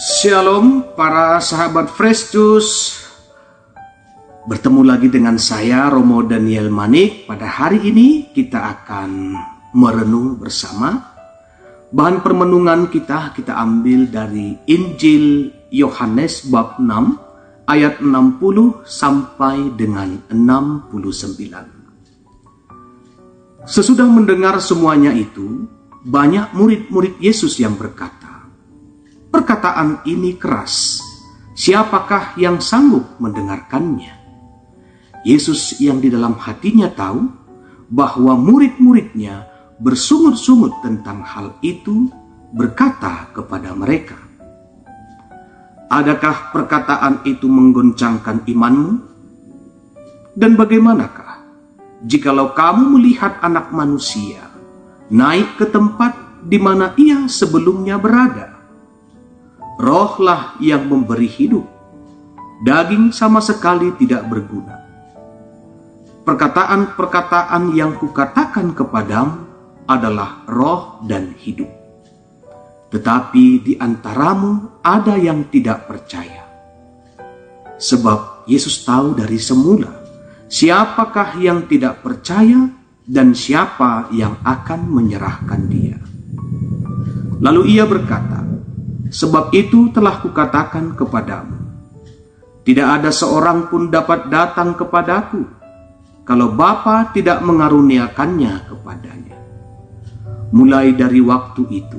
Shalom para sahabat Fresh Juice. Bertemu lagi dengan saya Romo Daniel Manik. Pada hari ini kita akan merenung bersama. Bahan permenungan kita ambil dari Injil Yohanes bab 6 ayat 60 sampai dengan 69. Sesudah mendengar semuanya itu, banyak murid-murid Yesus yang berkata, "Perkataan ini keras, siapakah yang sanggup mendengarkannya?" Yesus yang di dalam hatinya tahu bahwa murid-muridnya bersungut-sungut tentang hal itu, berkata kepada mereka, "Adakah perkataan itu menggoncangkan imanmu? Dan bagaimanakah jikalau kamu melihat Anak Manusia naik ke tempat di mana ia sebelumnya berada? Rohlah yang memberi hidup, daging sama sekali tidak berguna. Perkataan-perkataan yang kukatakan kepadamu adalah roh dan hidup. Tetapi di antaramu ada yang tidak percaya." Sebab Yesus tahu dari semula siapakah yang tidak percaya dan siapa yang akan menyerahkan dia. Lalu ia berkata, "Sebab itu telah kukatakan kepadamu, tidak ada seorang pun dapat datang kepadaku kalau Bapa tidak mengaruniakannya kepadanya." Mulai dari waktu itu,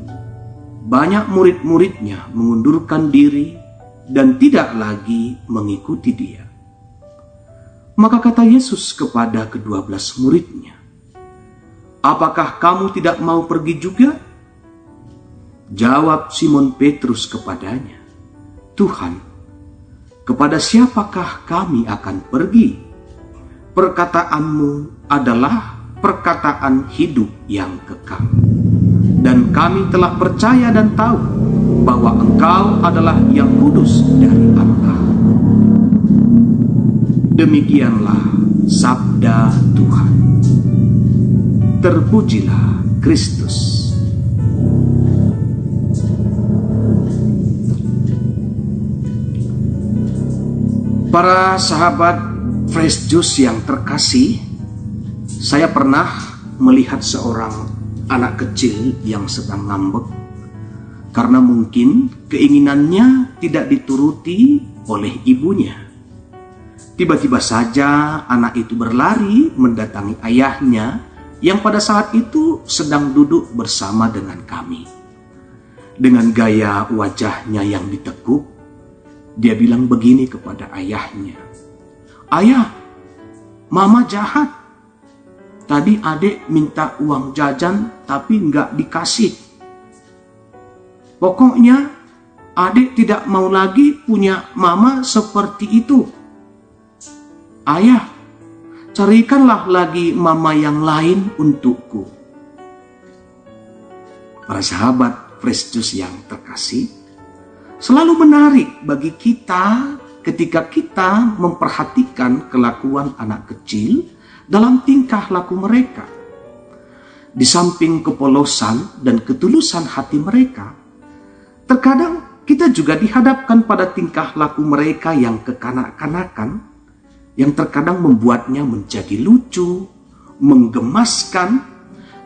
banyak murid-muridnya mengundurkan diri dan tidak lagi mengikuti dia. Maka kata Yesus kepada ke-12 muridnya, "Apakah kamu tidak mau pergi juga?" Jawab Simon Petrus kepadanya, "Tuhan, kepada siapakah kami akan pergi? Perkataanmu adalah perkataan hidup yang kekal. Dan kami telah percaya dan tahu bahwa Engkau adalah yang kudus dari Allah." Demikianlah sabda Tuhan. Terpujilah Kristus. Para sahabat Fresh Juice yang terkasih, saya pernah melihat seorang anak kecil yang sedang ngambek karena mungkin keinginannya tidak dituruti oleh ibunya. Tiba-tiba saja anak itu berlari mendatangi ayahnya yang pada saat itu sedang duduk bersama dengan kami. Dengan gaya wajahnya yang ditekuk, dia bilang begini kepada ayahnya, "Ayah, mama jahat. Tadi adik minta uang jajan tapi nggak dikasih. Pokoknya adik tidak mau lagi punya mama seperti itu. Ayah, carikanlah lagi mama yang lain untukku." Para sahabat Fresh Juice yang terkasih, selalu menarik bagi kita ketika kita memperhatikan kelakuan anak kecil dalam tingkah laku mereka. Di samping kepolosan dan ketulusan hati mereka, terkadang kita juga dihadapkan pada tingkah laku mereka yang kekanak-kanakan, yang terkadang membuatnya menjadi lucu, menggemaskan,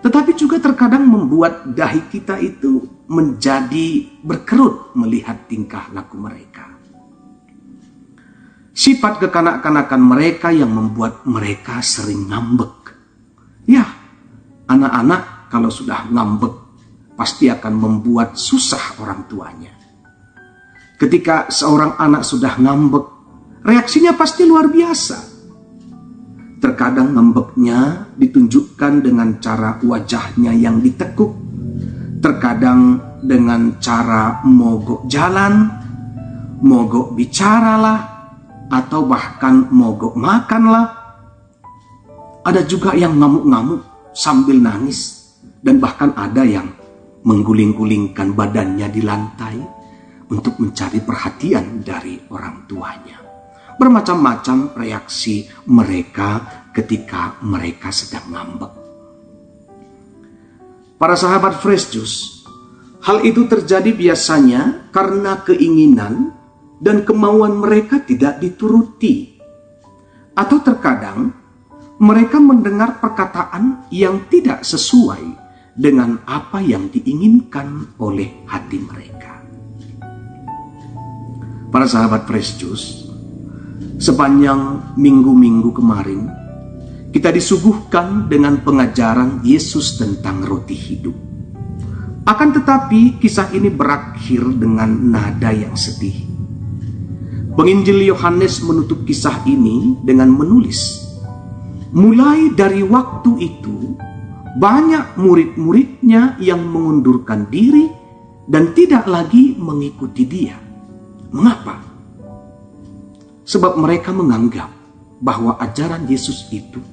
tetapi juga terkadang membuat dahi kita itu menjadi berkerut melihat tingkah laku mereka. Sifat kekanak-kanakan mereka yang membuat mereka sering ngambek. Ya, anak-anak kalau sudah ngambek pasti akan membuat susah orang tuanya. Ketika seorang anak sudah ngambek, reaksinya pasti luar biasa. Terkadang ngambeknya ditunjukkan dengan cara wajahnya yang ditekuk, terkadang dengan cara mogok jalan, mogok bicaralah, atau bahkan mogok makanlah. Ada juga yang ngamuk-ngamuk sambil nangis, dan bahkan ada yang mengguling-gulingkan badannya di lantai untuk mencari perhatian dari orang tuanya. Bermacam-macam reaksi mereka ketika mereka sedang ngambek. Para sahabat Fresh Juice, Hal itu terjadi biasanya karena keinginan dan kemauan mereka tidak dituruti. Atau terkadang mereka mendengar perkataan yang tidak sesuai dengan apa yang diinginkan oleh hati mereka. Para sahabat Fresh Juice, sepanjang minggu-minggu kemarin, kita disuguhkan dengan pengajaran Yesus tentang roti hidup. Akan tetapi kisah ini berakhir dengan nada yang sedih. Penginjil Yohanes menutup kisah ini dengan menulis, mulai dari waktu itu banyak murid-muridnya yang mengundurkan diri dan tidak lagi mengikuti dia. Mengapa? Sebab mereka menganggap bahwa ajaran Yesus itu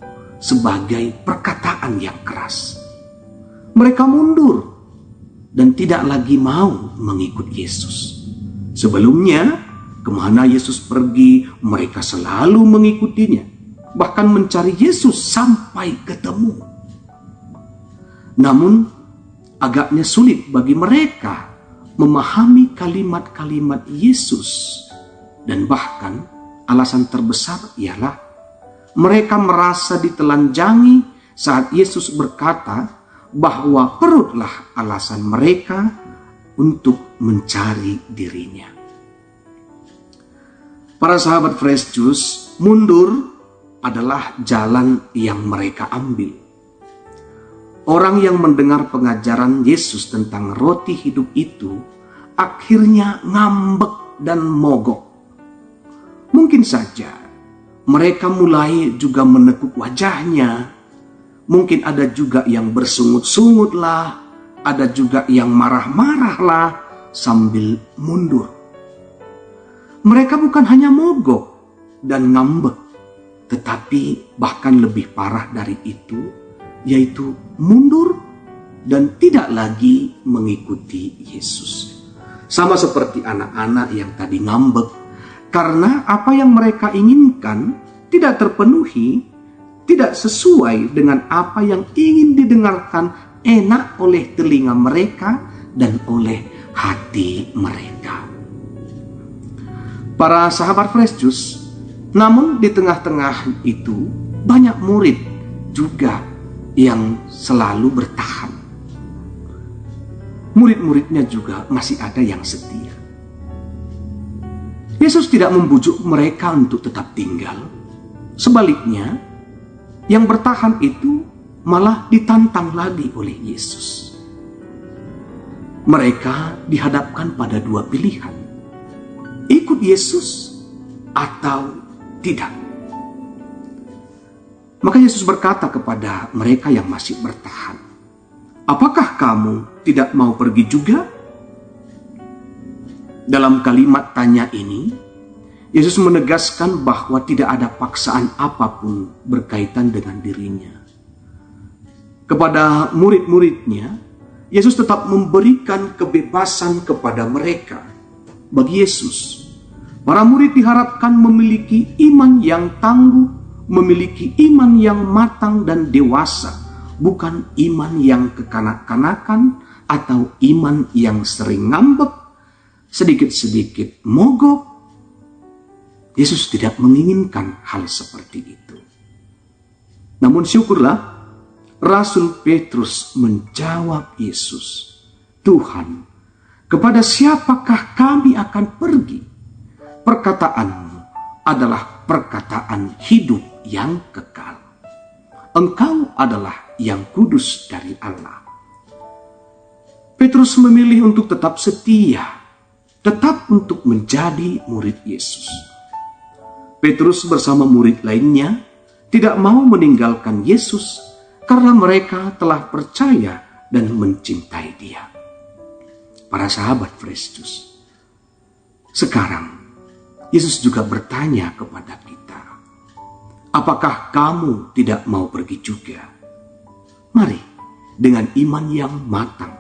sebagai perkataan yang keras. Mereka mundur dan tidak lagi mau mengikut Yesus. Sebelumnya, kemana Yesus pergi, mereka selalu mengikutinya, bahkan mencari Yesus sampai ketemu. Namun, agaknya sulit bagi mereka memahami kalimat-kalimat Yesus, dan bahkan alasan terbesar ialah mereka merasa ditelanjangi saat Yesus berkata bahwa perutlah alasan mereka untuk mencari dirinya. Para sahabat Fresh Juice, mundur adalah jalan yang mereka ambil. Orang yang mendengar pengajaran Yesus tentang roti hidup itu akhirnya ngambek dan mogok. Mungkin saja mereka mulai juga menekuk wajahnya. Mungkin ada juga yang bersungut-sungut lah, ada juga yang marah-marah lah sambil mundur. Mereka bukan hanya mogok dan ngambek, tetapi bahkan lebih parah dari itu, yaitu mundur dan tidak lagi mengikuti Yesus. Sama seperti anak-anak yang tadi ngambek, karena apa yang mereka inginkan tidak terpenuhi, tidak sesuai dengan apa yang ingin didengarkan enak oleh telinga mereka dan oleh hati mereka. Para sahabat Fresh Juice, namun di tengah-tengah itu banyak murid juga yang selalu bertahan. Murid-muridnya juga masih ada yang setia. Yesus tidak membujuk mereka untuk tetap tinggal. Sebaliknya, yang bertahan itu malah ditantang lagi oleh Yesus. Mereka dihadapkan pada dua pilihan. Ikut Yesus atau tidak. Maka Yesus berkata kepada mereka yang masih bertahan, "Apakah kamu tidak mau pergi juga?" Dalam kalimat tanya ini, Yesus menegaskan bahwa tidak ada paksaan apapun berkaitan dengan dirinya. Kepada murid-muridnya, Yesus tetap memberikan kebebasan kepada mereka. Bagi Yesus, para murid diharapkan memiliki iman yang tangguh, memiliki iman yang matang dan dewasa, bukan iman yang kekanak-kanakan atau iman yang sering ngambek, sedikit-sedikit mogok. Yesus tidak menginginkan hal seperti itu. Namun syukurlah, Rasul Petrus menjawab Yesus, "Tuhan, kepada siapakah kami akan pergi? Perkataanmu adalah perkataan hidup yang kekal. Engkau adalah yang kudus dari Allah." Petrus memilih untuk tetap setia, tetap untuk menjadi murid Yesus. Petrus bersama murid lainnya tidak mau meninggalkan Yesus karena mereka telah percaya dan mencintai Dia. Para sahabat Fresh Juice, sekarang Yesus juga bertanya kepada kita, apakah kamu tidak mau pergi juga? Mari, dengan iman yang matang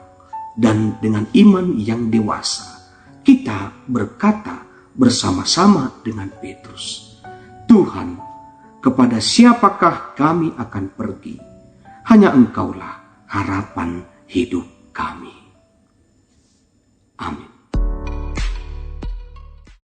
dan dengan iman yang dewasa, kita berkata bersama-sama dengan Petrus, "Tuhan, kepada siapakah kami akan pergi? Hanya Engkaulah harapan hidup kami."